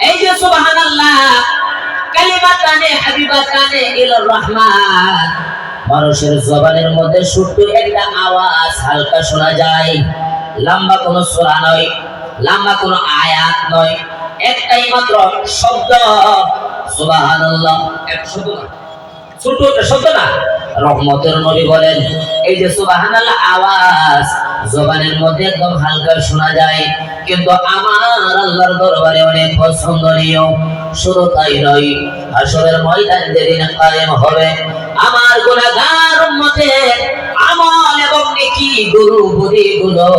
এই যে সুবহানাল্লাহ কালিমাতানে হাবিবাতানে ইলার রহমান, মানুষের জবানের মধ্যে ছোট্ট একটা আওয়াজ হালকা শোনা যায়। লম্বা কোনো সূরা নয়, লম্বা কোনো আয়াত নয়, একটাই মাত্র শব্দ সুবহানাল্লাহ। এক শব্দ না, ছোট একটা শব্দ না। রহমতের নবী বলেন এই যে সুবহানাল্লাহ আওয়াজ জবানের মধ্যে একদম হালকা শোনা যায়, কিন্তু আমার আল্লাহর দরবারে অনেক পছন্দনীয়। শুধু তাই নয়, হাশরের ময়দান যেদিন কায়েম হবে, আমার গুনাহগার উম্মতের আমল এবং নেকি গুলো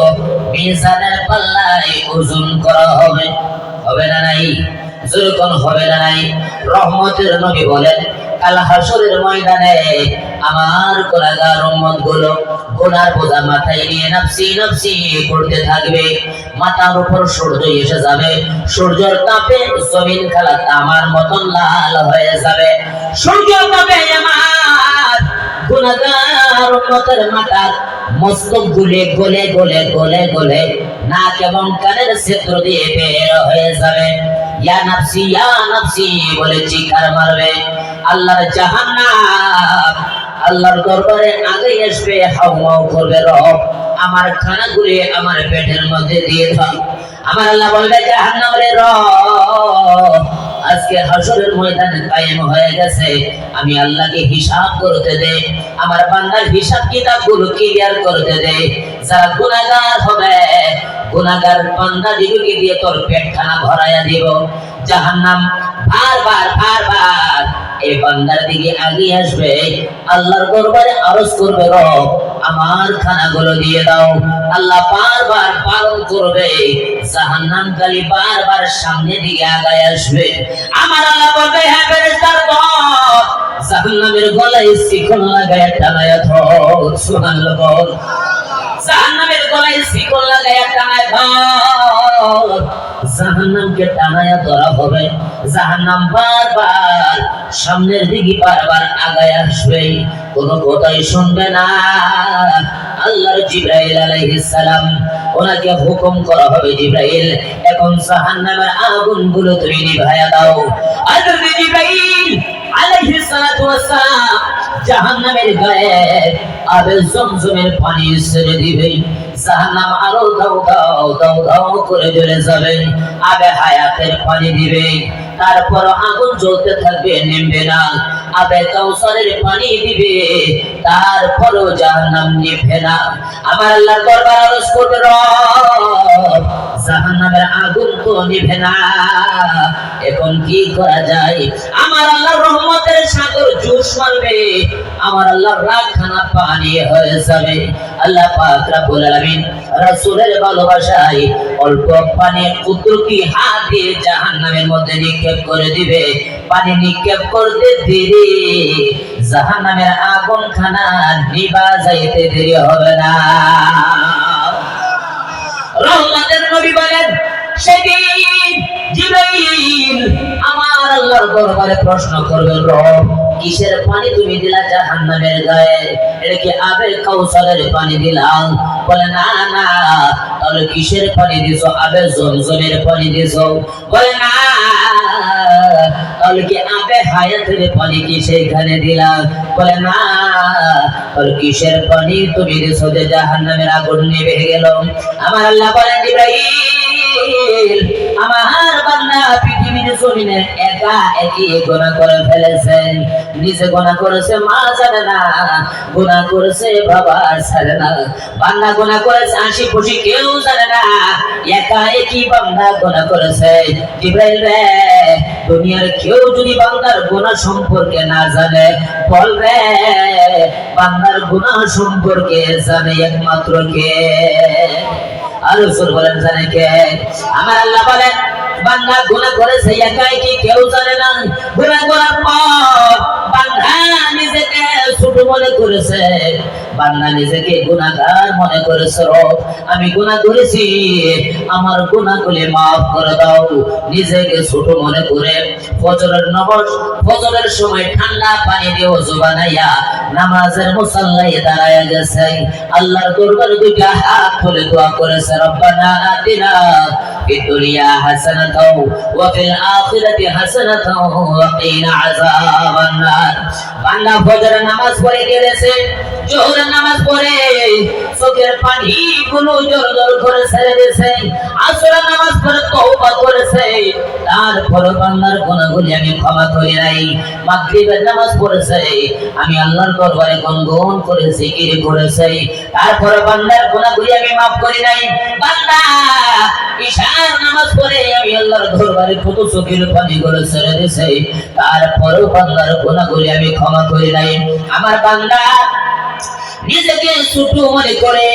মিজানের পাল্লায় ওজন করা হবে। হবে না নাই? যেরকম হবে না নাই? রহমতের নবী বলেন কাল হাশরের ময়দানে আমার গুনাহগার উম্মত গুলো গুনার বোঝা মাথায় নিয়ে নাফসি নাফসি করতে থাকবে। মাথার উপর সূর্য এসে যাবে, সূর্যের তাপে জমিন খালা তামার মতন লাল হয়ে যাবে। সূর্যের তাপে আমার গুনাহগার উম্মতের মাথার মস্তক গলে গলে গলে গলে গলে নাক এবং কানের ছিদ্র দিয়ে বের হয়ে যাবে। ইয়া নাফসি বলে চিৎকার মারবে। আল্লাহর জাহান্নাম আল্লাহর দরবারে আগে আসবে, হাওমাও করবে, রব আমার খানাগুলি আমার পেটের মধ্যে দিয়ে দাও। আমার আল্লাহ বলবে জাহান্নামের রব আজকে হাশরের ময়দানে কায়েম হয়ে গেছে, আমি আল্লাহকে হিসাব করতে দে, আমার বান্দার হিসাব কিতাবগুলো ক্লিয়ার করতে দে। যারা গুনাহগার হবে গুনাহগার বান্দা দিগকে দিয়ে তোর পেটখানা ভরাইয়া দিব। জাহান্নাম বারবার বারবার এই বান্দার দিকে আগিয়ে আসবে, আল্লাহর দরবারে আরজ করবে রব আমার খানাগুলো দিয়ে দাও। আল্লাহ বারবার পালন করবে, জাহান্নাম গালি বারবার সামনে দিকে আগায় আসবে। আমার আল্লাহ বলবে হ্যাঁ ফেরেশতার দল জাহান্নামের গলায় শিকল লাগায় টানায়া ধর। সুবহানাল্লাহ বল। জাহান্নামের গলায় শিকল লাগায় টানায়া ধর। জাহান্নামকে টানায়া ধরা হবে। জাহান্নাম বারবার সামনের দিকে বারবার আগায় আসবে, কোনো কথাই শুনবে না। আল্লাহর জিবরাইল আলাইহিস সালাম ওনাকে হুকুম করা হবে, জিবরাইল এখন জাহান্নামের আগুনগুলো তুমি নিভায়া দাও। হযরত জিবরাইল আলাইহিস সালাতু ওয়াস সালাম জাহান্নামের গায়ে আবে জমজমের পানি ছেড়ে দিবে। জাহান্নাম আরো দাও দাও দাও দাও করে জ্বলে যাবে। আবে হায়াতের পানি দিবে, তারপর আগুন জ্বলতে থাকবে, নিভবে না। আবে কাউসারের পানি দিবে, তারপরও জাহান্নাম নিভবে না। আমার আল্লাহর দরবার আরজ করবে রব জাহান্নামের আগুন তো নিভে না, এখন কি করা যায়? আমার আল্লাহর রহমতের সাগর জোশ মারবে, আমার আল্লাহর রাগখানা পানি হয়ে যাবে। আল্লাহ পাক রব্বুল আলামিন রাসূলের ভালোবাসায় অল্প পানি কুদরতি হাত দিয়ে জাহান্নামের মধ্যে নিক্ষেপ করে দিবে। পানি নিক্ষেপ করতে দেরি, জাহান্নামের আগুন খানা নিভা যাইতে দেরি হবে না। রহমতের নবী বলেন সেদিন জিবরাইল আমার আল্লাহর দরবারে প্রশ্ন করবে রব কিসের পানি তুমি দিলা জাহান্নামের গায়ে? এটা কি আবে কাউসারের পানি দিলাম? বলে না না। তাহলে কিসের পানি দিছো? আবে জমজমের পানি দিছো? বলে না। তাহলে কি আবে হায়াতের পানি কি সেখানে দিলাম? বলে না। তাহলে কিসের পানি তুমি দিছো যে জাহান্নামের আগুন নিভে গেল? আমার আল্লাহ বলেন জিবরাইল আমার বান্দা পৃথিবীর জমিনে একা একই গুনাহ করে ফেলেছে। নিজে গুনাহ করেছে, মা জানে না। গুনাহ করেছে, বাবা জানে না। বান্দা গুনাহ করেছে, আশি-পাশি কেউ জানে না। একা একই বান্দা গুনাহ করেছে। জিবরাইল রে, দুনিয়ার কেউ যদি বান্দার গুনাহ সম্পর্কে না জানে, বলবে বান্দার গুনাহ সম্পর্কে জানে একমাত্র কে? আর রাসূল বলেন জানে কে? আমার আল্লাহ বলেন বান্দা গুনাহ করেছে একাই কি কেউ জানে না। গুনাহ করার পর বান্দা নিজেকে ছোট মনে করেছে, বান্দা নিজেকে গুনাহগার মনে করেছে। রব আমি গুনাহ করেছি, আমার গুনাহগুলি maaf করে দাও। নিজেকে ছোট মনে করে ফজরের নামাজ, ফজরের সময় ঠান্ডা পানি দিয়ে ওযু বানাইয়া নামাজের মুসাল্লায় দাঁড়ায়া গেছে। আল্লাহর দরবারে দুইটা হাত তুলে দোয়া করেছে রব্বানা আতিনা الدنيا حسنة وفي الآخرة حسنة وقنا عذاب النار বান্দা ফজর নামাজ পড়ে গেছে জোহরের নামাজ পড়ে চোখের পানি গুলো জোর জোর করে ছেড়ে দিয়েছে আসরের নামাজ পড়ে তওবা করেছে তারপর বান্দার গুনাহগুলি আমি ক্ষমা করি নাই মাগরিবের নামাজ পড়েছে আমি আল্লাহর দরবারে গুনগুন করে জিকির করেছে তারপর বান্দার গুনাহগুলি আমি maaf করি নাই বান্দা ইশার নামাজ পড়ে আমি আল্লাহর দরবারে কত চোখের পানি গুলো ছেড়ে দিয়েছে তারপর বান্দার গুনাহগুলি আমি ক্ষমা করি নাই আমার বান্দা নিজেকে ছোট মনে করে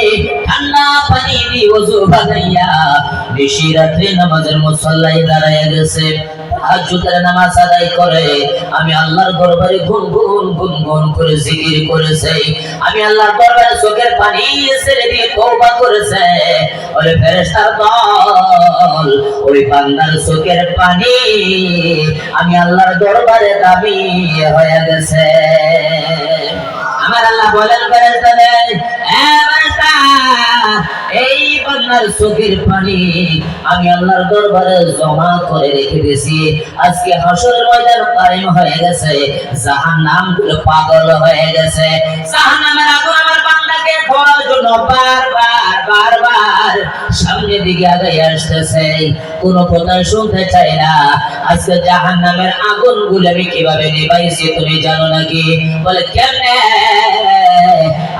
ঠান্ডা পানি দিয়ে ওযু বানাইয়া বেশি রাতে নামাজের মুসল্লায় দাঁড়ায় গেছে তাহাজ্জুদের নামাজ আদায় করে আমি আল্লাহর দরবারে গুনগুন করে জিকির করেছে আমি আল্লাহর দরবারে চোখের পানি ছেড়ে দিয়ে তওবা করেছে ওরে ফেরেশতার দল ওই বান্দার চোখের পানি আমি আল্লাহর দরবারে দাবি হয়ে গেছে আমার আল্লাহ বলেন ফেরেশতাদের ফেরেশতা এই বান্দার চোখের পানি আমি আল্লাহর দরবারে জমা করে রেখে দিয়েছি আজকে হাসরের ময়দান কায়েম হয়ে গেছে জাহান্নাম পাগল হয়ে গেছে জাহান্নামের আগুন আমার বান্দাকে ধরার জন্য বারবার সামনের দিকে আগায় আসতেছে কোনো কথা শুনতে চাই না আজকে জাহান্নামের আগুনগুলো আমি কিভাবে নিভাইছি তুমি জানো নাকি বলে কেমনে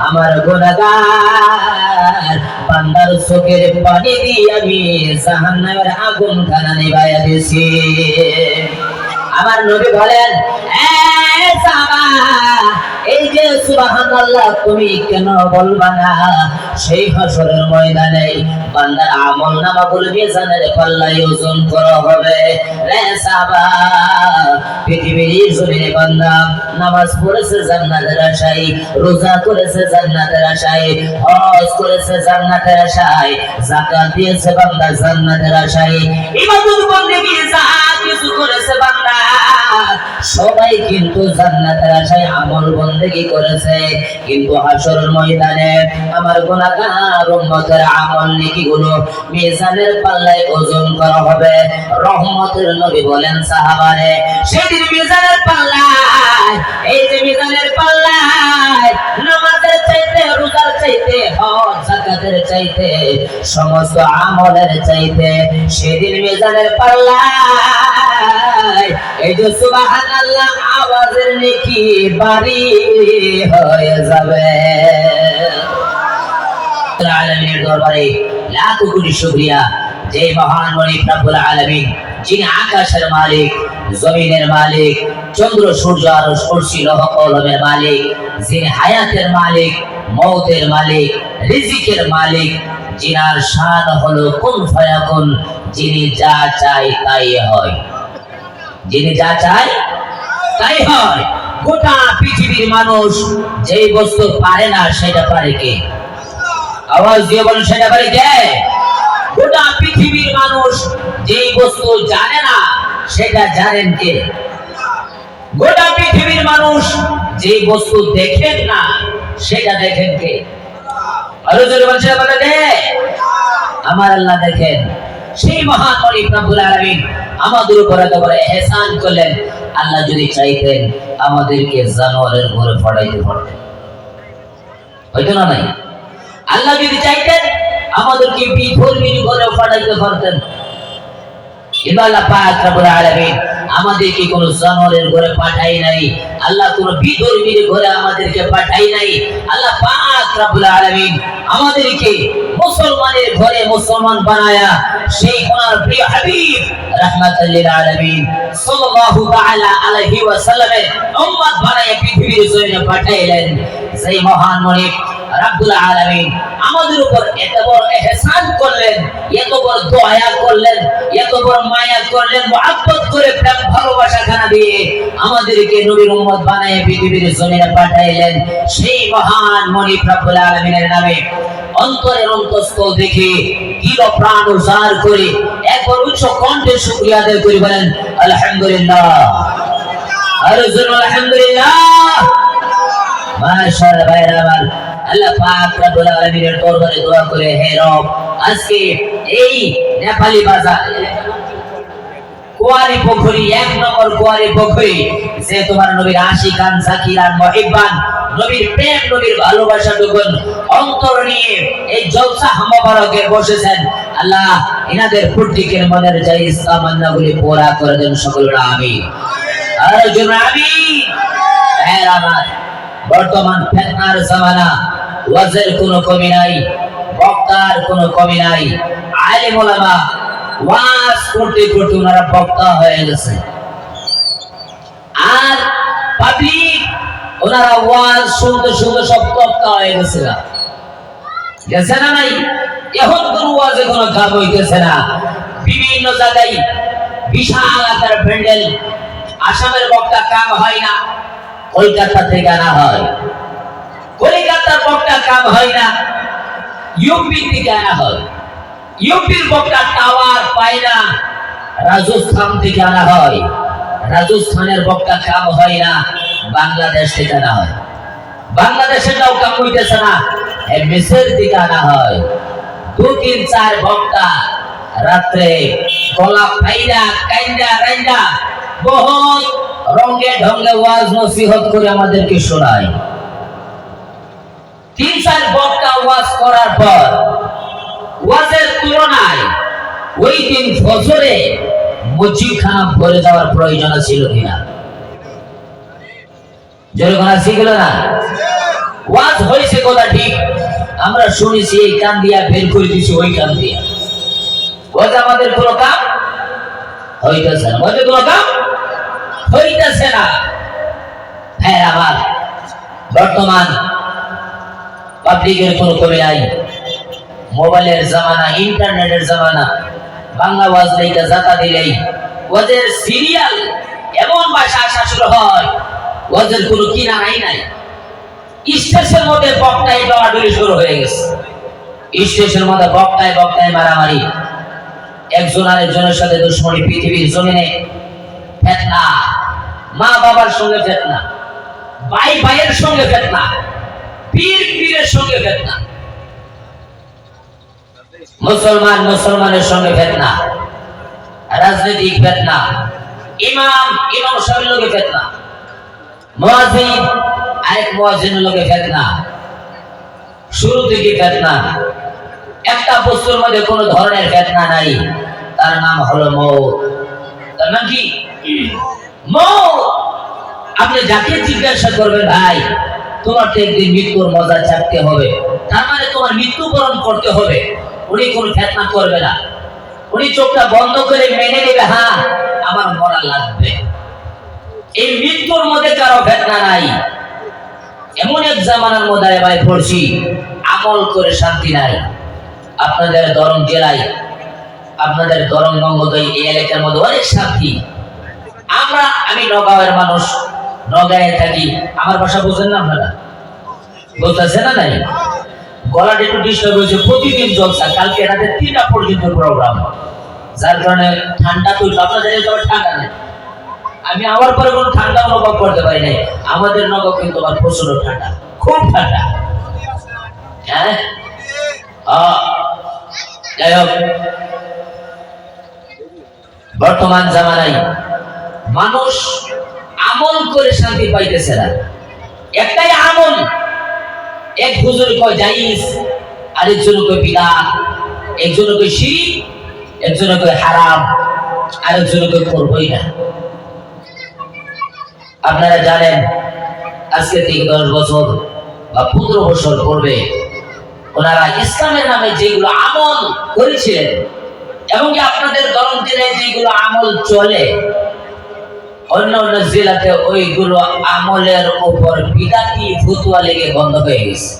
আমার গুনাহগার বান্দার চোখের পানি দিয়ে আমি জাহান্নামের আগুন খানা নিভাইয়া দিয়েছি আমার নবী বলেন এই যে সুবহানাল্লাহ তুমি কেন বলবা না সেই হাসরের ময়দানে বান্দার আমলনামাগুলো মিজানের পাল্লায় ওজন করা হবে রে সাহাবা পৃথিবীর জমিনে বান্দা নামাজ পড়েছে জান্নাতের আশায় রোজা করেছে জান্নাতের আশায় হজ করেছে জান্নাতের আশায় যাকাত দিয়েছে বান্দা জান্নাতের আশায় ইবাদত বন্দেগী যা কিছু করেছে বান্দা সবাই কিন্তু জান্নাতের আশায় আমল বন্দেগী করেছে কিন্তু হাসরের ময়দানে আমার গুনাহগার উম্মতের আমল নেকিগুলো মিজানের পাল্লায় ওজন করা হবে রহমতের নবী বলেন সাহাবারে সেদিন মিজানের পাল্লায় এই যে মিজানের পাল্লায় নামাজের চাইতে রোজার চাইতে হজ যাকাতের চাইতে সমস্ত আমলের চাইতে সেদিন মিজানের পাল্লায় এই যে সুবহানাল্লাহ আওয়াজের নেকি বাড়ি হয়ে যাবে আলামিনের দরবারে লাখ কোটি শুকরিয়া যে মহান মালিক রব্বুল আলামিন যিনি আকাশের মালিক জমিনের মালিক চন্দ্র সূর্য আর কুরসি লৌহ কলমের মালিক যিনি হায়াতের মালিক মওতের মালিক রিজিকের মালিক যিনার শান হলো কুন ফায়াকুন যিনি যা চায় তাই হয় যিনি যা চায় তাই হয় গোটা পৃথিবীর মানুষ যেই বস্তু পারে না সেটা পারে কে আওয়াজ দিয়ে বলেন সেটা পারে কে গোটা পৃথিবীর মানুষ যেই বস্তু জানে না সেটা জানেন কে গোটা পৃথিবীর মানুষ যেই বস্তু দেখেন না সেটা দেখেন কে আরো জোরে বলেন সেটা বলে কে আমার আল্লাহ দেখেন সেই মহান মালিক রব্বুল আলামিন আমাদের উপর এত বড় ইহসান করলেন আল্লাহ যদি চাইতেন আমাদেরকে জানোয়ারের ঘরে পড়াইতে পারতেন হয়তো না নাই আল্লাহ যদি চাইতেন আমাদেরকে বিধর্মীর ঘরে পড়াইতে পারতেন কিন্তু আল্লাহ পাক রব্বুল আলামিন আমাদেরকে কোন জানোয়ারের ঘরে পাঠাই নাই আল্লাহ কোন বিধর্মীর ঘরে আমাদেরকে পাঠাই নাই আল্লাহ পাক রব্বুল আলামিন আমাদেরকে মুসলমানের ঘরে মুসলমান বানায়া সেই ওনার প্রিয় হাবিব রাহমাতুল লিল আলামিন সাল্লাল্লাহু তাআলা আলাইহি ওয়াসাল্লামের উম্মত বানায়া পৃথিবীর জমিনে পাঠাইলেন সেই মহান মালিক রব্বুল আলামিন আমাদের উপর এত বড় ইহসান করলেন এত বড় দয়া করলেন এত বড় মায়া করলেন মুহাব্বত করে প্রেম ভালোবাসা খানা দিয়ে আমাদেরকে নবীর উম্মত বানায়া পৃথিবীর জমিনে পাঠাইলেন সেই মহান মালিক রব্বুল আলামিনের নামে অন্তরের অন্তঃস্থল দেখে দিল প্রাণ উজাড় করে একবার উচ্চ কণ্ঠে শুকরিয়া আদায় করে বলেন আলহামদুলিল্লাহ আর জোরে আলহামদুলিল্লাহ মাশাআল্লাহ ভাইরা আমার আল্লাহ পাক রব্বুল আলামিনের দরবারে দোয়া করে, হে রব, আজকে এই নেপালি বাজার কুয়ারি পুকুরি, 1 নম্বর কুয়ারি পুকুরি, যে তোমার নবীর আশিকান জাকিরান মুহিব্বান, নবীর প্রেম নবীর ভালোবাসা টুকুন অন্তর নিয়ে এই জলসা মোবারকে বসেছেন, আল্লাহ ইনাদের প্রত্যেকের মনের জায়েজ তামান্নাগুলি পুরা করে দেন সকলরা আমিন। আর জন্য আমিন। হে আমার বর্তমান ফিতনার জামানা, ওয়াজের কোনো কমি নাই, বক্তার কোনো কমি নাই, আলেম ওলামা ওয়াজ করতে করতে ওনারা বক্তা হয়ে গেছে, আর পাবলিক ওনারা ওয়াজ শুনতে শুনতে সব বক্তা হয়ে গেছে না, গেছে না নাই? এখন কোন ওয়াজে কোনো কাম হইতেছে না, বিভিন্ন জায়গায় বিশাল আকার প্যান্ডেল, আসামের বক্তা কাম হয় না, কলকাতা থেকে আনা হয়, কলকাতার বক্তা কাম হয় না, ইউপি থেকে আনা হয়, ইউপির বক্তা টাওয়ার পায় না, রাজস্থান থেকে আনা হয়, রাজস্থানের বক্তা কাম হয় না, বাংলাদেশ থেকে আনা হয়, বাংলাদেশেরটাও কাম হইতেছে না, মিসর থেকে আনা হয়, 2-3-4 বক্তা রাত্রে গলা ফাইরা কাইন্দা রাইন্দা বহুত রঙে ঢঙ্গে ওয়াজ নসিহত করে আমাদেরকে শোনায়। 3-4 বক্তা ওয়াজ করার পর ওয়াজের তুলনায় ওই দিন ফজরে মসজিদখানা ভরে যাওয়ার প্রয়োজন ছিল কিনা? যেরকম আছে গেল না, ওয়াজ হয়েছে কথা ঠিক, আমরা শুনেছি এই কান দিয়া, বের করে দিছি ওই কান দিয়া, ওয়াজ আমাদের কোনো কাম হইতেছে না, ওয়াজের কোনো কাম হইতেছে না। হ্যাঁ আমার বর্তমান পাবলিকের কোনো কমে নাই, মোবাইলের জামানা, ইন্টারনেটের জামানা, বাংলা ওয়াজ লেখা জাতা দিলেই ওয়াজের সিরিয়াল এমন ভাষা আসা শুরু হয়, ওয়াজের কোনো কিনা নাই। স্টেশনের মধ্যে বক্তায় দৌড়াদৌড়ি শুরু হয়ে গেছে, স্টেশনের মধ্যে বক্তায় বক্তায় মারামারি, একজন আরেকজনের সাথে দুশ্মনী, পৃথিবীর জমিনে ফিতনা, মা বাবার সঙ্গে ফিতনা, ভাই ভাইয়ের সঙ্গে ফিতনা, পীর পীরের সঙ্গে ফিতনা, মুসলমান মুসলমানের সঙ্গে ফিতনা, রাজনৈতিক ফিতনা, ইমাম ইমাম সাহেবের লোকে ফিতনা, মুয়াজ্জিন আরেক মুয়াজ্জিনের লোকে ফিতনা, শুরু থেকে ফিতনা, একটা বস্তুর মধ্যে কোনো ধরনের ফিতনা নাই, তার নাম হলো মওত। তার নাম কি? মওত। আপনি যাকে জিজ্ঞাসা করবেন, ভাই তোমার তো একদিন মৃত্যুর মজা চাকতে হবে, তার মানে তোমার মৃত্যুবরণ করতে হবে, উনি কোনো ফিতনা করবে না, উনি চোখটা বন্ধ করে মেনে নেবে, হ্যাঁ আমার মরা লাগবে। এই মৃত্যুর মধ্যে কারো ফিতনা নাই। এমন এক জামানার মধ্যে ভাই পড়ছি, আমল করে শান্তি নাই। আপনাদের দরং জেলায়, আপনাদের দরং গঙ্গোদয় এই এলাকার মধ্যে অনেক শান্তি। আমি নগাঁওয়ের মানুষ, নগাঁয়ে থাকি, আমার ভাষা বুঝেন না আপনারা? বুঝতেছে না নাই? গলাটা একটু ডিস্টার্ব হয়েছে, প্রতিদিন জলসা, কালকে রাতে 3টা পর্যন্ত প্রোগ্রাম, যার কারণে ঠান্ডা তো আপনাদের ঠান্ডা নেই, আমি আমার পরে কোনো ঠান্ডা অনুভব করতে পারি নাই। আমাদের নগর কিন্তু আবার প্রচন্ড ঠান্ডা, খুব ঠান্ডা। হ্যাঁ যাই হোক, বর্তমান জামানায় মানুষ আমল করে শান্তি পাইতেছে না। একটাই আমল, এক হুজুর কয় জায়েজ, আরেকজন কয় বিদআত, একজন কয় শিরক, একজন কয় হারাম, আরেকজন কয় করবই না। আপনারা জানেন আজকে থেকে 10 বছর বা 15 বছর পূর্বে ওনারা ইসলামের নামে যেগুলো আমল করেছিলেন, এবং আপনাদের দরং জেলায় যেগুলো আমল চলে, অন্য অন্য জেলাতে ওইগুলো আমলের উপর বিদাতি ফতোয়া লেগে বন্ধ হয়ে গেছে।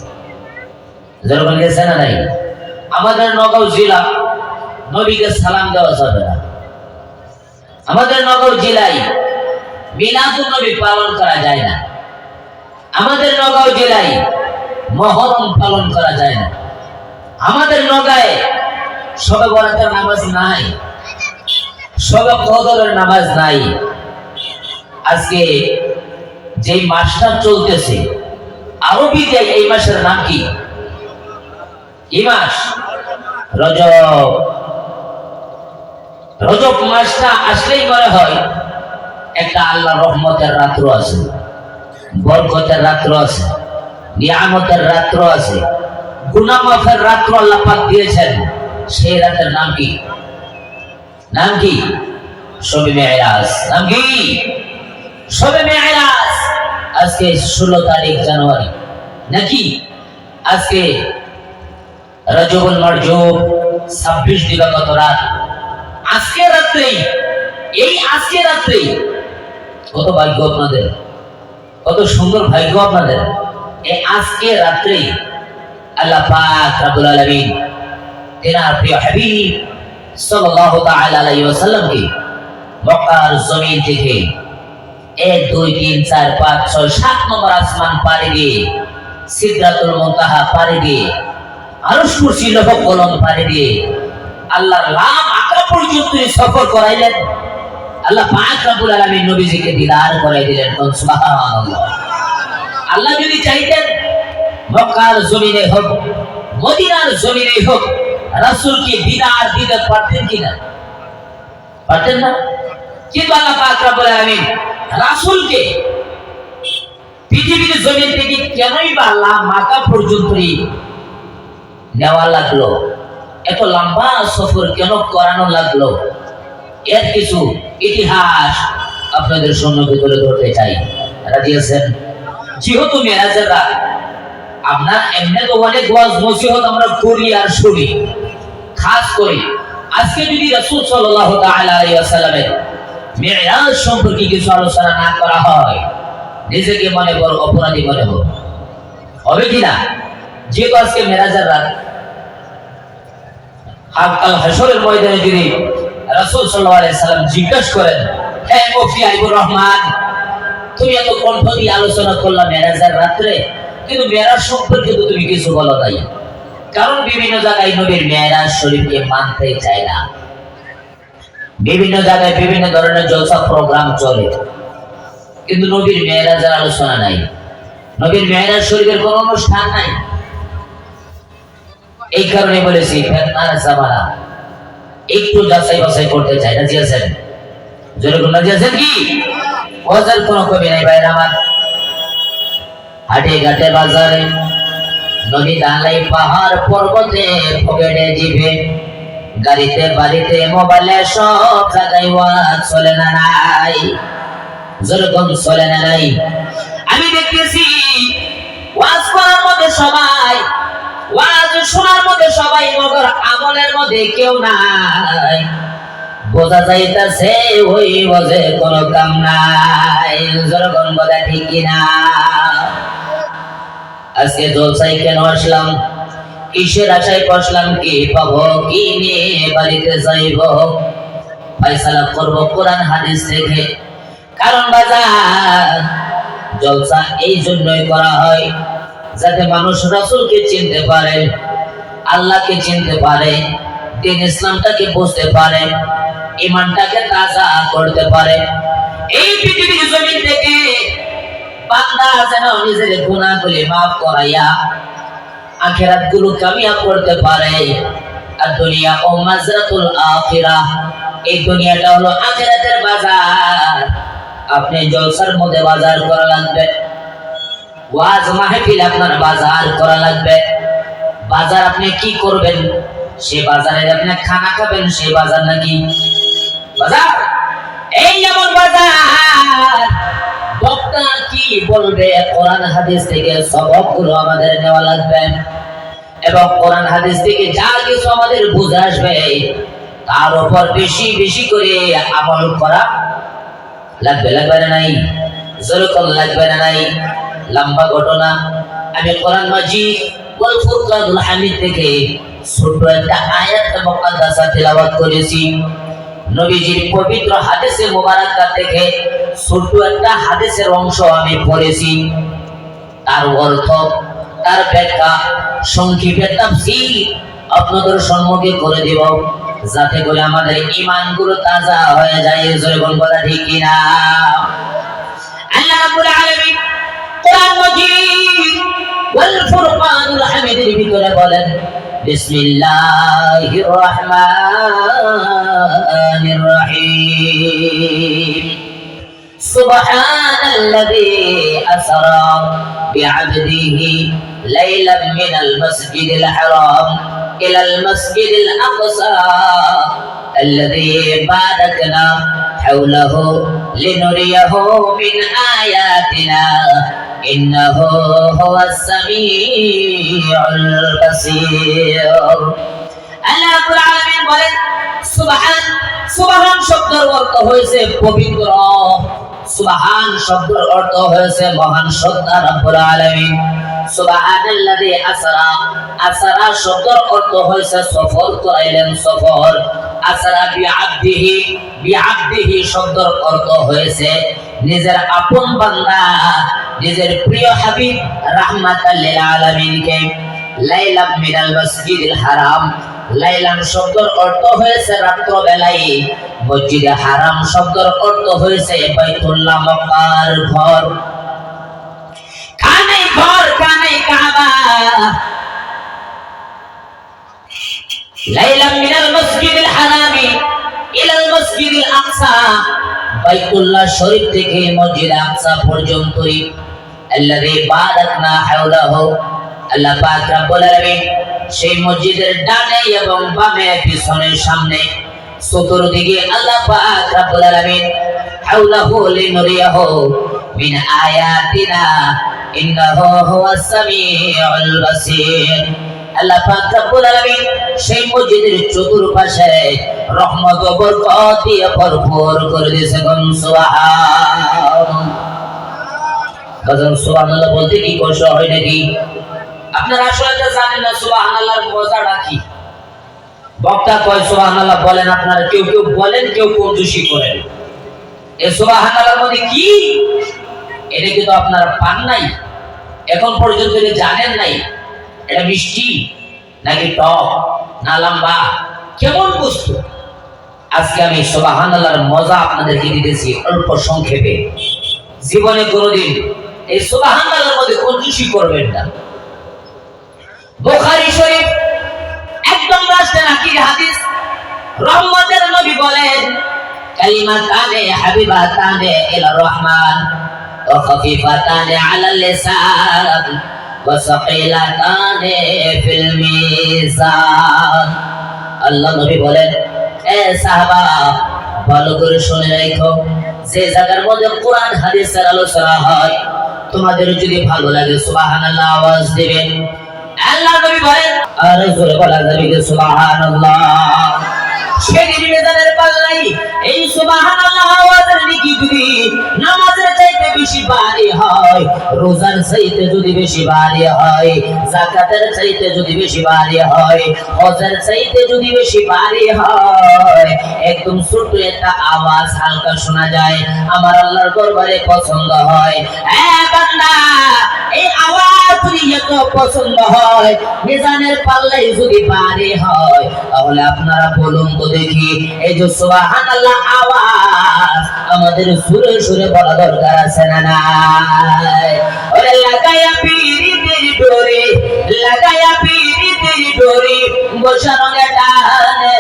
যেরকম গেছে না নাই? আমাদের নগাঁও জেলা নবীকে সালাম দেওয়া যাবে না, আমাদের নগাঁও জেলায় মিলাদুন নবী পালন করা যায় না, আমাদের নগাঁও জেলায় মহরম পালন করা যায় না, আমাদের নগাঁয়ে শবে বরাতের নামাজ নাই, শবে কদরের নামাজ নাই। আজকে যে মাসটা চলতেছে আরবিতে এই মাসের নাম কি? কি মাস? রজব। রজব মাসটা আসলেই মনে হয় একটা আল্লাহর রহমতের রাত্র আছে, বরকতের রাত্র আছে, নিয়ামতের রাত্র আছে, গুনাহ মাফের রাত্র আল্লাহ পাক দিয়েছেন। সেই রাতের নাম কি? নাম কি? শবে মেরাজ। নাম কি? শবে মেরাজ। আজকে 16 তারিখ জানুয়ারি নাকি? আজকে রজবুল মারজুব 26 দিবাগত রাত। আজকে রাত্রেই, এই আজকে রাত্রেই, কত ভাগ্য আপনাদের, কত সুন্দর ভাগ্য আপনাদের। এই আজকে রাত্রেই আল্লাহ পাক রব্বুল আলামিন তিনার প্রিয় হাবিব সাল্লাল্লাহু তাআলা আলাইহি ওয়াসাল্লামকে মক্কার জমিন থেকে 1 2 3 4 5 6 7 নম্বর আসমান পাড়ি দিয়ে, সিদরাতুল মুনতাহা পাড়ি দিয়ে, আরশ কুরসি লৌহ কলম পাড়ি দিয়ে আল্লাহর লাম আকা পর্যন্ত সফর করাইলেন। আল্লাহ পাক রব্বুল আলামিন নবীজিকে দিদার করাই দিলেন। সুবহানাল্লাহ। আল্লাহ যদি চাইতেন মক্কার জমিনে হোক, মদিনার জমিনে হোক, রাসূলকে দিদার দিতে পারতেন কিনা? পারতেন না। কিন্তু আল্লাহ পাক রব্বুল আলামিন রাসূলকে পৃথিবীর জমিন থেকে কেনই বা আল্লাহ মাকা পর্যন্ত নেওয়া লাগলো, এত লম্বা সফর কেন করানো লাগলো, এর কিছু ইতিহাস আপনাদের সম্মুখে তুলে ধরতে চাই। রাজি আছেন? যেহেতু মেরাজের রাত, আপনার এমনি তো অনেক ওয়াজ নসিহত আমরা করি আর শুনি, খাস করে আজকে যদি রাসূল সাল্লাল্লাহু তাআলা আলাইহি ওয়াসাল্লামের মেরাজ সম্পর্কে কিছু আলোচনা না করা হয়, নিজেকে মনে বড় অপরাধী মনে হবে কিনা? যেহেতু আজকে মেরাজের রাত, কাল হাশরের ময়দানে যদি রাসূল সাল্লাল্লাহু আলাইহি সাল্লাম জিজ্ঞাসা করেন, হে মুফতি আইবুর রহমান, তুমি এত কণ্ঠ দিয়ে আলোচনা করলা মেরাজের রাত্রে, কিন্তু মেরাজ সম্পর্কে তো তুমি কিছু বলো নাই। কারণ বিভিন্ন জায়গায় নবীর মেরাজ শরীফকে মানতে চায় না, বিভিন্ন জায়গায় বিভিন্ন ধরনের জলসা প্রোগ্রাম চলে, কিন্তু নবীর মেরাজের আলোচনা নাই, নবীর মেরাজ শরীফের কোনো অনুষ্ঠান নাই। এই কারণে বলেছি ফিতনার জামানা, একটু যাচাই বাছাই করতে চাই। রাজি আছেন? যেরকম রাজি আছেন কি? ওয়াজের কোনো কমি নাই ভাইরা আমার। হাটে ঘাটে বাজারে, নদী নালাই পাহাড় পর্বতে, পকেটে জিভে, গাড়িতে বাড়িতে মোবাইলে, সব জায়গায় ওয়াজ চলে না নাই? যেরকম চলে না নাই? আমি দেখতেছি ওয়াজ করার মধ্যে সবাই, ওয়াজ শোনার মধ্যে সবাই, মগর আমলের মধ্যে কেউ নাই। বোঝা যাইতাছে ওই ওয়াজে কোনো কাম নাই। যেরকম কথা ঠিক কিনা? আজকে জলসাই কেন আসলাম, কিসের আশায় বসলাম, কি পাবো, কি নিয়ে বাড়িতে যাইব, ফয়সালা করব কোরআন হাদিস থেকে। কারণ বাজার জলসা এই জন্যই করা হয় যাতে মানুষ রাসূলকে চিনতে পারে, আল্লাহকে চিনতে পারে, দ্বীন ইসলামটাকে বুঝতে পারে, ঈমানটাকে তাজা করতে পারে। এই পৃথিবীর জমিন থেকে বান্দা যেন নিজের গুনাহগুলি মাফ করাইয়া আখিরাত গুলো কামিয়াব করতে পারে। আর দুনিয়া ও মাজরাতুল আখিরাহ, এই দুনিয়াটা হলো আখিরাতের বাজার। আপনি জলসার মধ্যে বাজার করা লাগবে, ওয়াজ মাহফিল আপনার বাজার করা লাগবে। বাজার আপনি কি করবেন? সে বাজারে আপনি খানা খাবেন, সেই বাজার নাকি বাজার? এই এমন বাজার, বক্তা কি বলবে কোরআন হাদিস থেকে সবকগুলো আমাদের নেওয়া লাগবে, এবং কোরআন হাদিস থেকে যা কিছু আমাদের বুঝে আসবে তার উপর বেশি বেশি করে আমল করা লাগবে। লাগবে না নাই? যেরকম লাগবে না নাই? লম্বা ঘটনা, আমি কোরআন মাজিদ ওয়াল ফুরকানুল হামিদ থেকে ছোট একটা আয়াত মুকাদ্দাসা তেলাওয়াত করেছি। নবীজির পবিত্র হাদিসে মুবারাকা থেকে ছোট একটা হাদিসের অংশ আমি পড়েছি। তার অর্থ, তার ব্যাখ্যা, সংক্ষেপে তাফসীর আপনাদের সম্মুখে করে দেব, যাতে করে আমাদের ঈমানগুলো তাজা হয়ে যায়। যেরকম কথা ঠিক কিনা? আল্লাহ রাব্বুল আলামিন কোরআন মাজিদ ওয়াল ফুরকানুল হামিদের ভিতরে বলেন বিসমিল্লাহির রহমানির রহিম সুবহানাল্লাযী আসরা বিআবদিহি লাইলাম মিনাল মাসজিদিল হারাম ইলাল মাসজিদিল আকসা الذي باركنا حوله لنريه من آياتنا إنه هو السميع البصير আল্লাহ রাব্বুল আলামিন বলেন সুবহান সুবহান শব্দের অর্থ হয়েছে পবিত্র সুবহান শব্দের অর্থ হয়েছে মহান সত্তা রাব্বুল আলামিন সুবহানাল্লাযী আসরা আসরা শব্দের অর্থ হয়েছে সফর করাইলেন সফর আসরা বিআবদিহি শব্দের অর্থ হয়েছে নিজের আপন বান্দা নিজের প্রিয় হাবিব রাহমাতাল লিল আলামিনকে লাইলাম মিনাল মাসজিদিল হারাম লাইলাম শব্দের অর্থ হয়েছে রাত্র বেলায় মসজিদে হারাম শব্দের অর্থ হয়েছে বাইতুল্লাহ মক্কার ঘর কানে কাবা লাইলাম মিনাল মাসজিদিল হারামি ইলাল মাসজিদিল আকসা বাইতুল্লাহ শরীফ থেকে মসজিদ আকসা পর্যন্ত আল্লাযী বারাকনা হাওলাহু আল্লাহ পাক রব্বুল আলামিন সেই মসজিদের ডানে এবং বামে পিছনে সামনে চতুর্দিকে আল্লাহ পাক রব্বুল আলামিন হাওলাহু লিনুরিয়াহু মিন আয়াতিনা ইন্নাহু হুয়াস সামিউল বাসীর আল্লাহ পাক রব্বুল আলামিন সেই মসজিদের চতুর্পাশে রহমত ও বরকত দিয়ে ভরপুর করে দিয়েছে সুবহানাল্লাহ বলতে কি কষ্ট হয় নাকি আপনারা আসলে জানেন না সুবহানাল্লাহর মজাটা কি বক্তা কয় সুবহানাল্লাহ বলেন আপনারা কেউ কেউ বলেন কেউ কঞ্জুসি করেন এই সুবহানাল্লাহর মধ্যে কি এটা কি তো আপনারা পান নাই এখন পর্যন্ত এটা জানেন নাই এটা মিষ্টি নাকি টক না লম্বা কেমন বস্তু আজকে আমি সুবহানাল্লাহর মজা আপনাদেরকে দিতেছি অল্প সংক্ষেপে জীবনে কোনোদিন এই সুবহানাল্লাহর মধ্যে কঞ্জুসি করবেন না বুখারী শরীফ একদম রাস্তে নাকির হাদিস রহমতের নবী বলেন কালিমাতানে হাবিবাতানে ইলার রহমান ওয়া খাফিফাতানে আলাল লিসান ওয়া সাকিলাতানে ফিল মিজান আল্লাহ নবী বলেন এ সাহাবা ভালো করে শুনে রাখো যে জায়গার মধ্যে কোরআন হাদিসের আলোচনা হয় তোমাদের যদি ভালো লাগে সুবহানাল্লাহ আওয়াজ দিবেন আল্লাহ নবী বলেন আর জোরে বলা যাবে যে সুবহানাল্লাহ সেদিন মিজানের পাল্লাই এই সুবহানাল্লাহ আওয়াজের নেকি যদি নামাজের চাইতে বেশি ভারী হয় রোজার চাইতে যদি বেশি ভারী হয় যাকাতের চাইতে যদি বেশি ভারী হয় হজের চাইতে যদি বেশি ভারী হয় একদম ছোট একটা আওয়াজ হালকা শোনা যায় আমার আল্লাহর দরবারে পছন্দ হয় এ বান্দা এই আওয়াজ যদি এত পছন্দ হয় মিজানের পাল্লাই যদি ভারী হয় তাহলে আপনারা বলুন তো দেখি এই যে সুবহানাল্লাহ আওয়াজ আমাদের সুরে সুরে বলা দরকার আছে না নাই ওরে লাগায়া পীরিতের ডোরে বসানো টানে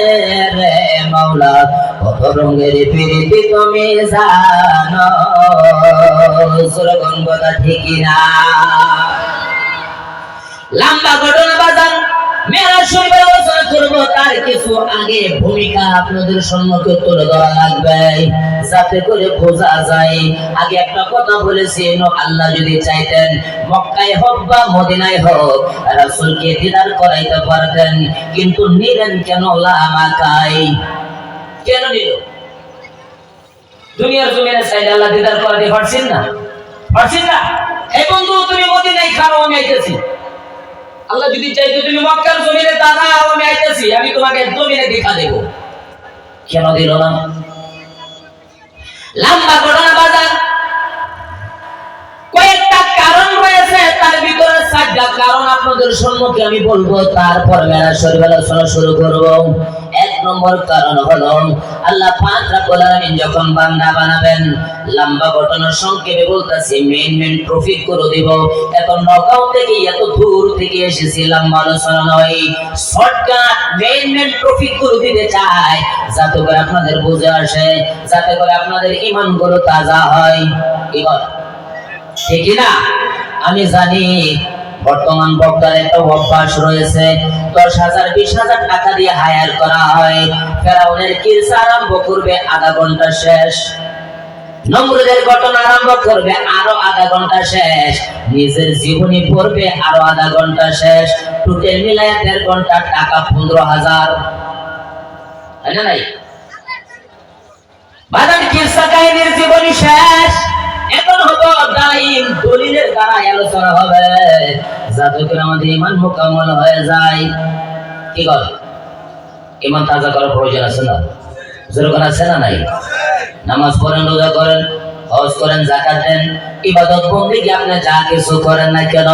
রে মাওলা কত রঙের পীরিতি তুমি জানো সুরগন কথা ঠিকই না লম্বা ঘটনা বাজান মেরা শরীফের আলোচনা করব তার কিছু আগে ভূমিকা আপনাদের সম্মুখে তুলে ধরা লাগবে যাতে করে বোঝা যায় আগে একটা কথা বলেছি আল্লাহ যদি চাইতেন মক্কায় হোক বা মদিনায় হোক রাসূলকে দিদার করাইতে পারতেন কিন্তু নিলেন কেন লামাকাই কেন নিল দুনিয়ার জমিনে চাইলে আল্লাহ দিদার করাতে পারছেন না এই বন্ধু তুমি মদিনায় খাও আমি আইতেছি আল্লাহ যদি চাইতো তুমি মক্কার জমিনে দাঁড়াও আমি আইতেছি আমি তোমাকে জমিনে দেখা দেব কেন দিল না লম্বা ঘটনা বাজার কয়েকটা কারণ রয়েছে তার ভিতরে 4টা কারণ আপনাদের সম্মুখে আমি বলবো তারপর মেরা শরীফের আলোচনা শুরু করব 1 নম্বর কারণ হলো আল্লাহ পাক রব্বুল আলামিন যখন বান্দা বানাবেন, লম্বা ঘটনা সংক্ষেপে বলতাছি, মেন টপিক করে দিব। এখন নগাঁও থেকে এত দূর থেকে এসেছি, লম্বা আলোচনা নয়, শর্টকাট মেন টপিক করে দিতে চাই, যাতে করে আপনাদের বুঝে আসে, যাতে করে আপনাদের ঈমান গুলো তাজা হয়। কি কথা ঠিক না? আমি জানি বর্তমান বক্তার একটা অভ্যাস রয়েছে, 10,000 20,000 টাকা দিয়ে হায়ার করা হয়। ফেরাউনের কিসসা আরম্ভ করবে আধা ঘন্টা শেষ, নমরুদের ঘটনা আরম্ভ করবে আরো আধা ঘন্টা শেষ, নিজের জীবনী পড়বে আরো আধা ঘন্টা শেষ, টোটাল মিলায় 1.5 ঘন্টা, টাকা 15,000। তাই না? নাই বাদাম কিসসা কাহিনীর জীবনী শেষ। এখন হতো দাইম দলিলের দ্বারা আলোচনা হবে, যাতে করে আমাদের ঈমান মুকাম্মল হয়ে যায়। কি কর ঈমান তাজা করার প্রয়োজন আছে না? জোরকার আছে না? নাই? নামাজ পড়েন, রোজা করেন, হজ করেন, যাকাত দেন, ইবাদত বন্দেগী আপনি যা কিছু করেন না কেন,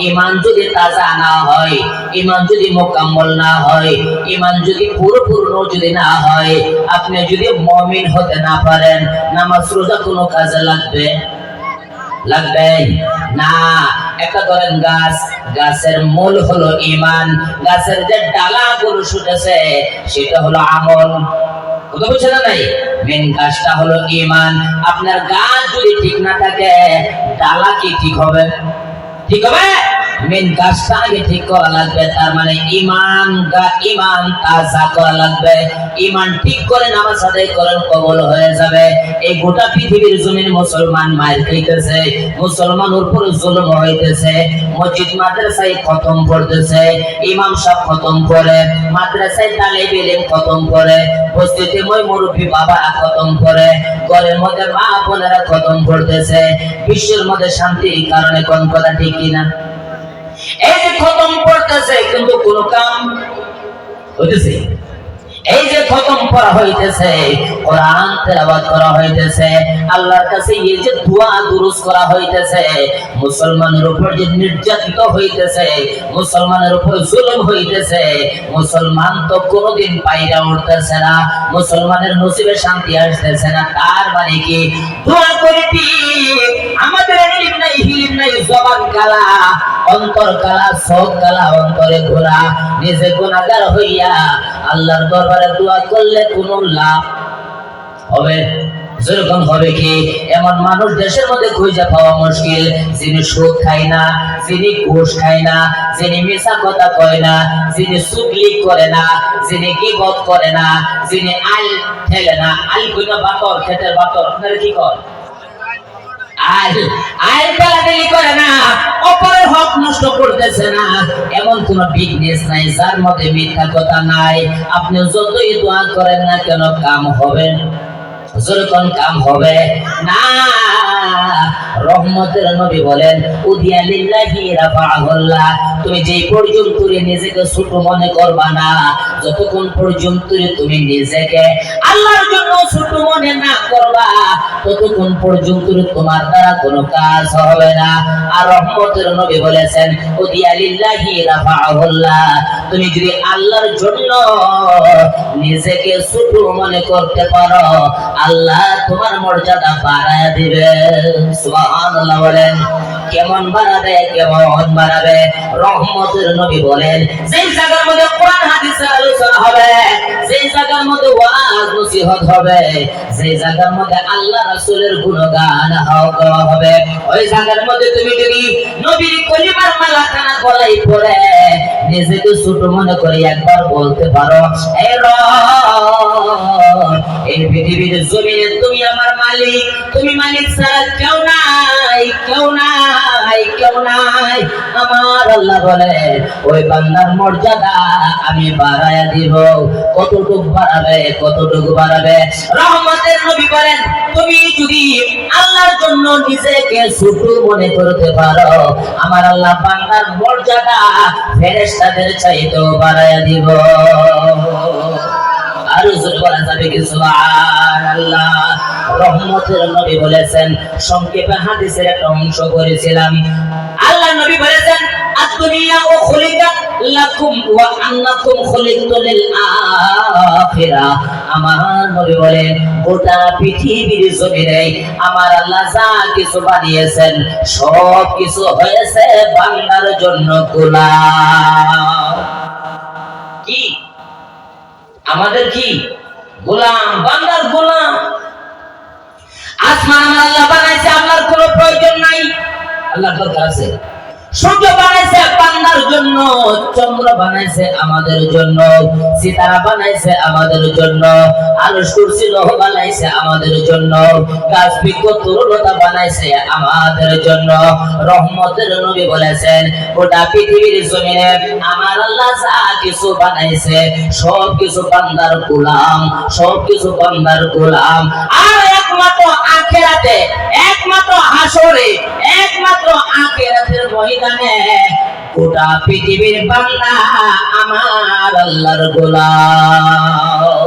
ঈমান যদি তাজা না হয়, ঈমান যদি মুকাম্মল না হয়, ঈমান যদি পরিপূর্ণ যদি না হয়, আপনি যদি মুমিন হতে না পারেন, নামাজ রোজা কোনো কাজে লাগবে না। একটা ধরেন গাছ, গাছের মূল হলো ঈমান, গাছের যে ডালা গুলো ছুটেছে সেটা হলো আমল। কথা বুঝছেন না? নাই মেন গাছটা হলো ঈমান। আপনার গাছ যদি ঠিক না থাকে, ডালা কি ঠিক হবে? ঠিক হবে? মেন গাছটা আগে ঠিক করা লাগবে, তার মানে ঈমান তাজা করা লাগবে। ঈমান ঠিক করে নামাজ আদায় করেন, কবুল হয়ে যাবে। এই গোটা পৃথিবীর জমিন মুসলমান মার খাইতেছে, মুসলমানের উপর জুলুম হইতেছে, মসজিদ মাদ্রাসায় খতম পড়তেছে, ইমাম সাহেব খতম করে, মাদ্রাসায় তালিবে ইলম খতম করে, বস্তিতে মই মুরব্বি বাবা খতম করে, ঘরের মধ্যে মা বোনেরা খতম পড়তেছে। বিশ্বের মধ্যে শান্তির কারণে কোন কথা ঠিক কিনা? এই যে খতম পড়তেছে কিন্তু কোনো কাম হইতেছে, এই যে খতম পড়া হইতেছে, কোরআন তেলাওয়াত করা হইতেছে, আল্লাহর কাছে এই যে দোয়া দুরূদ করা হইতেছে, মুসলমানের উপর যে নির্যাতিত হইতেছে, মুসলমানের উপর জুলুম হইতেছে, মুসলমান তো কোনোদিন পাইরা উঠতেছে না, মুসলমানের নসিবে শান্তি আসতেছে না। তার মানে কি? দোয়া করিতি আমাদের ইলম নাই, হিলিম নাই, জবান কালা, অন্তর কালা, চোখ কালা, অন্তরে ঘোরা, নিজে গুনাহগার হইয়া আল্লাহর দরবারে দোয়া করলে কোনো লাভ হবে? যেরকম হবে কি? এমন মানুষ দেশের মধ্যে খুঁজে পাওয়া মুশকিল, যিনি সুদ খায় না, যিনি ঘুষ খায় না, যিনি মিছা কথা কয় না, যিনি চুগলি করে না, যিনি গীবত করে না, যিনি আইল ঠেলে না। আইল কইনা বাতর, খেতের বাতর, আপনারা কি কর? আইল পেলাদেলি করে না, অপরের হক নষ্ট করতেছে না, এমন কোন বিজনেস নাই যার মধ্যে মিথ্যা কথা নাই। আপনি যতই দোয়া করেন না কেন, কাম হবে? যখন কাম হবে না। রহমতের নবী বলেন, উদিয়া লিল্লাহি রাফাহুল্লাহ, তুমি যেই পর্যন্ত নিজেকে ছোট মনে করবা না, যতক্ষণ পর্যন্ত তুমি নিজেকে আল্লাহর জন্য ছোট মনে না করবা, ততক্ষণ পর্যন্ত তোমার দ্বারা কোনো কাজ হবে না। আর রহমতের নবী বলেছেন, উদিয়া লিল্লাহি রাফাহুল্লাহ, তুমি যদি আল্লাহর জন্য নিজেকে ছোট মনে করতে পারো, আল্লাহ তোমার মর্যাদা বাড়ায় দিবে। সুবহানাল্লাহ বলেন। কেমন বাড়াবে? কেমন বাড়াবে? রহমতের নবী বলেন, যেই জায়গার মধ্যে কোরআন হাদিসের আলোচনা হবে, যেই জায়গার মধ্যে ওয়াজ নসিহত হবে, যেই জায়গার মধ্যে আল্লাহ রাসূলের গুণগান গাওয়া হবে, ওই জায়গার মধ্যে তুমি যদি নবীর কলিমার মালা খানা গলায় পড়ে নিজেকে ছোট মনে করে একবার বলতে পারো, হে রব, এই পৃথিবীর জমিনে তুমি আমার মালিক, তুমি মালিক ছাড়া কেউ নাই, কেউ নাই, কেউ নাই। আমার আল্লাহ বলে, ওই বান্দার মর্যাদা আমি বাড়ায়া দিব। কতটুকু বাড়াবে? কতটুকু বাড়াবে? রহমতের নবী বলেন, তুমি যদি আল্লাহর জন্য নিজেকে ছোট মনে করতে পারো, আমার আল্লাহ বান্দার মর্যাদা ফেরেশতাদের চাইতেও বাড়ায়া দিব। আর জোরে বলা যাবে কি সুবহানাল্লাহ? রহমতের নবী বলেছেন, সংক্ষেপে হাদিসের একটা অংশ করেছিলাম, আল্লাহ নবী বলেছেন, আদ-দুনিয়া ও খুলিকাত লাকুম ওয়া আন্নাকুম খুলিকতুম লিল আখিরা। আমার নবী বলেন গোটা পৃথিবীর জমিনে আমার আল্লাহ যা কিছু বানিয়েছেন সব কিছু হয়েছে বান্দার জন্য গোলাম। কি আমাদের কি গোলাম, বান্দার গোলাম। আসমান আমার আল্লাহ বানাইছে, আপনার কোনো প্রয়োজন নাই, আল্লাহর দরকার আছে। সূর্য বানাইছে বান্দার জন্য, চন্দ্র বানাইছে আমাদের জন্য, সিতারা বানাইছে আমাদের জন্য, আলো সূর্য বানাইছে আমাদের জন্য, গাছ বৃক্ষ তরুলতা বানাইছে আমাদের জন্য। রহমতের নবী বলেছেন গোটা পৃথিবীর জমিনে আমার আল্লাহ যা কিছু বানাইছে সব কিছু বান্দার গোলাম, সব কিছু বান্দার গোলাম। আর একমাত্র আখিরাতে, একমাত্র হাসরে, একমাত্র আখিরাতের ময়দানে গোটা পৃথিবীর বান্দা আমার আল্লাহর গোলাম।